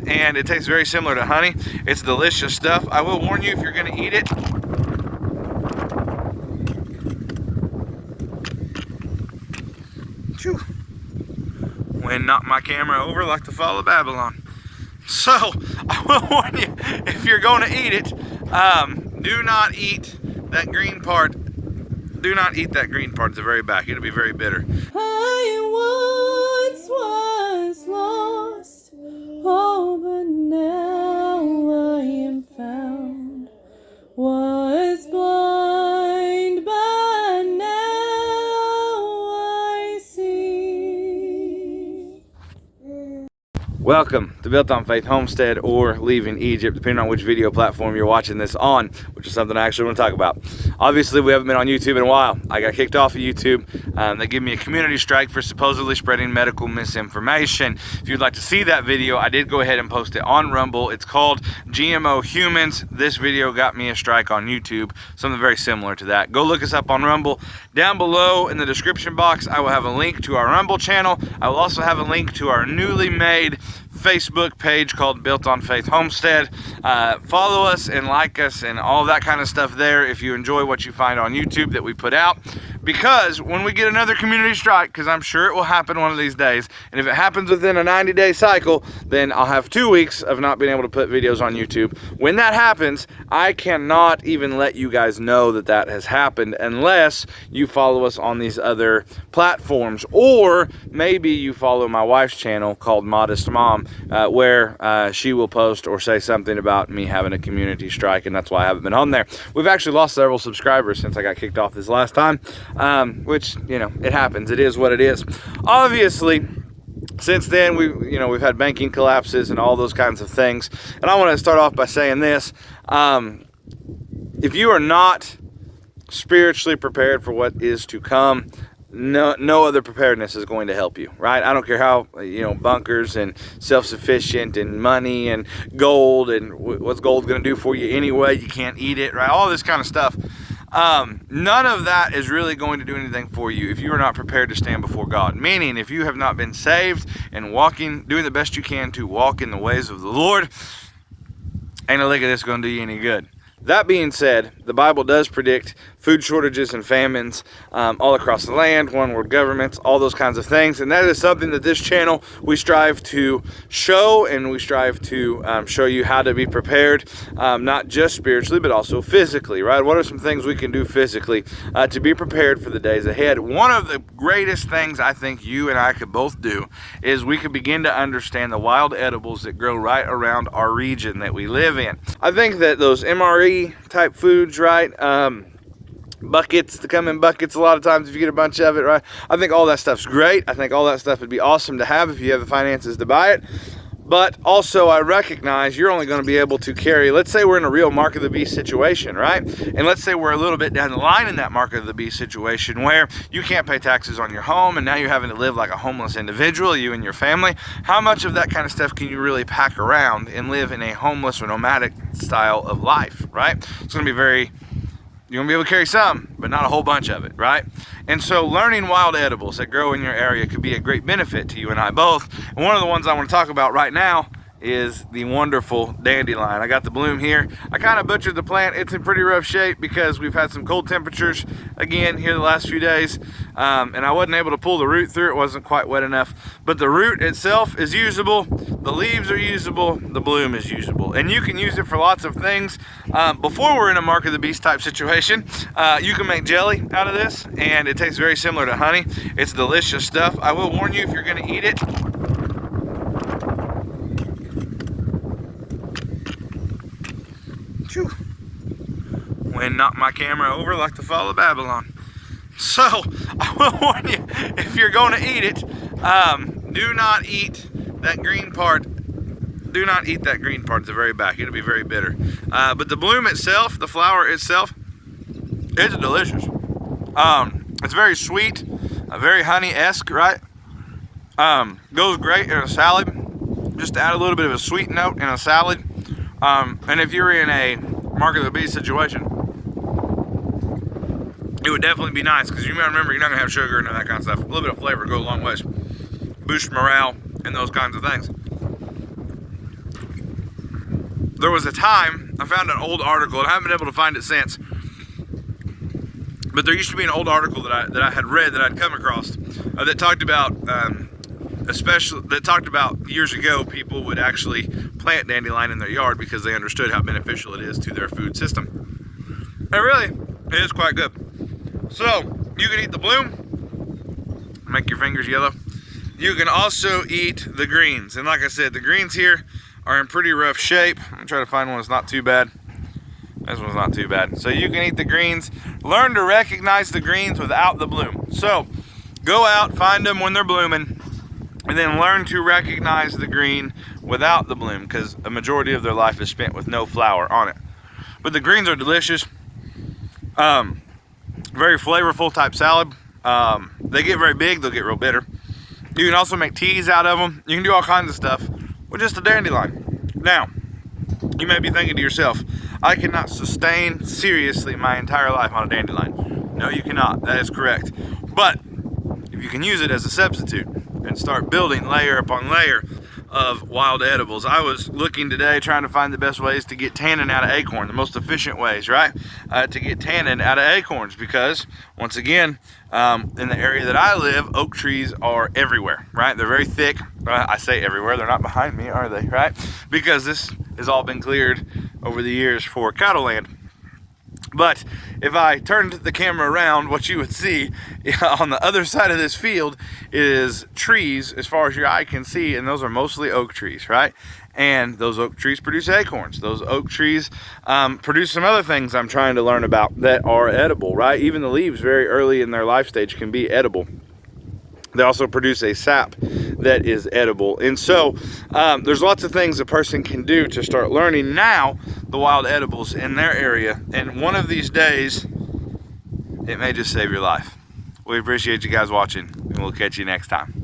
and it tastes very similar to honey. It's delicious stuff. I will warn you, if you're gonna eat it, wind knocked my camera over like the fall of Babylon. So I will warn you, if you're going to eat it, do not eat that green part. Do not eat that green part at the very back. It'll be very bitter. I once was lost, oh, but now I am found. Was blind, but now I see. Welcome to Built on Faith Homestead, or Leaving Egypt, depending on which video platform you're watching this on, which is something I actually want to talk about. Obviously, we haven't been on YouTube in a while. I got kicked off of YouTube. They gave me a community strike for supposedly spreading medical misinformation. If you'd like to see that video, I did go ahead and post it on Rumble. It's called GMO Humans. This video got me a strike on YouTube, something very similar to that. Go look us up on Rumble. Down below in the description box, I will have a link to our Rumble channel. I will also have a link to our newly made Facebook page called Built on Faith Homestead. Follow us and like us and all that kind of stuff there if you enjoy what you find on YouTube that we put out. Because when we get another community strike, because I'm sure it will happen one of these days, and if it happens within a 90-day cycle, then I'll have 2 weeks of not being able to put videos on YouTube. When that happens, I cannot even let you guys know that that has happened unless you follow us on these other platforms, or maybe you follow my wife's channel called Modest Mom, where she will post or say something about me having a community strike, and that's why I haven't been on there. We've actually lost several subscribers since I got kicked off this last time, which, you know, it happens. It is what it is. Obviously, since then, we've had banking collapses and all those kinds of things. And I want to start off by saying this. If you are not spiritually prepared for what is to come, no other preparedness is going to help you, right? I don't care how, bunkers and self-sufficient and money and gold and what's gold going to do for you anyway. You can't eat it, right? All this kind of stuff. None of that is really going to do anything for you if you are not prepared to stand before God. Meaning, if you have not been saved and doing the best you can to walk in the ways of the Lord, ain't a lick of this going to do you any good. That being said, the Bible does predict food shortages and famines all across the land, one world governments, all those kinds of things. And that is something that this channel, we strive to show, and we strive to show you how to be prepared, not just spiritually, but also physically, right? What are some things we can do physically to be prepared for the days ahead? One of the greatest things I think you and I could both do is we could begin to understand the wild edibles that grow right around our region that we live in. I think that those MRE type foods, right? Buckets, to come in buckets a lot of times if you get a bunch of it, right? I think all that stuff's great. I think all that stuff would be awesome to have if you have the finances to buy it. But also, I recognize you're only going to be able to carry, let's say we're in a real mark of the beast situation, right? And let's say we're a little bit down the line in that mark of the beast situation where you can't pay taxes on your home and now you're having to live like a homeless individual, you and your family. How much of that kind of stuff can you really pack around and live in a homeless or nomadic style of life, right? It's going to be you're going to be able to carry some, but not a whole bunch of it, right? And so learning wild edibles that grow in your area could be a great benefit to you and I both. And one of the ones I want to talk about right now is the wonderful dandelion. I got the bloom here. I kind of butchered the plant. It's in pretty rough shape because we've had some cold temperatures again here the last few days, and I wasn't able to pull the root through. It wasn't quite wet enough, but the root itself is usable. The leaves are usable. The bloom is usable, and you can use it for lots of things. Before we're in a mark of the beast type situation, you can make jelly out of this, and it tastes very similar to honey. It's delicious stuff. I will warn you, if you're going to eat it, wind knocked my camera over like the fall of Babylon. So I will warn you, if you're going to eat it, do not eat that green part. Do not eat that green part at the very back. It'll be very bitter. But the bloom itself, the flower itself, it's delicious. It's very sweet, very honey-esque, right? Goes great in a salad. Just add a little bit of a sweet note in a salad. And if you're in a mark of the beast situation, it would definitely be nice, because you might remember you're not going to have sugar and that kind of stuff. A little bit of flavor goes a long ways. Boost morale and those kinds of things. there was a time, I found an old article, and I haven't been able to find it since, but there used to be an old article that I had read, that I'd come across, that talked about, years ago, people would actually plant dandelion in their yard because they understood how beneficial it is to their food system. And really, it is quite good. So, you can eat the bloom, make your fingers yellow. You can also eat the greens. And like I said, the greens here are in pretty rough shape. I'm gonna try to find one that's not too bad. This one's not too bad. So you can eat the greens. Learn to recognize the greens without the bloom. So go out, find them when they're blooming, and then learn to recognize the green without the bloom, because a majority of their life is spent with no flower on it. But the greens are delicious. Very flavorful type salad. They get very big, they'll get real bitter. You can also make teas out of them. You can do all kinds of stuff with just a dandelion. Now, you may be thinking to yourself, I cannot sustain seriously my entire life on a dandelion. No, you cannot. That is correct. But if you can use it as a substitute and start building layer upon layer of wild edibles. I was looking today trying to find the best ways to get tannin out of acorn, the most efficient ways, right? To get tannin out of acorns, because once again, in the area that I live, oak trees are everywhere, right? They're very thick. I say everywhere, they're not behind me, are they, right? Because this has all been cleared over the years for cattle land. But if I turned the camera around, what you would see on the other side of this field is trees as far as your eye can see, and those are mostly oak trees, right? And those oak trees produce acorns. Those oak trees produce some other things I'm trying to learn about that are edible, right? Even the leaves very early in their life stage can be edible. They also produce a sap that is edible. And so there's lots of things a person can do to start learning now the wild edibles in their area. And one of these days, it may just save your life. We appreciate you guys watching, and we'll catch you next time.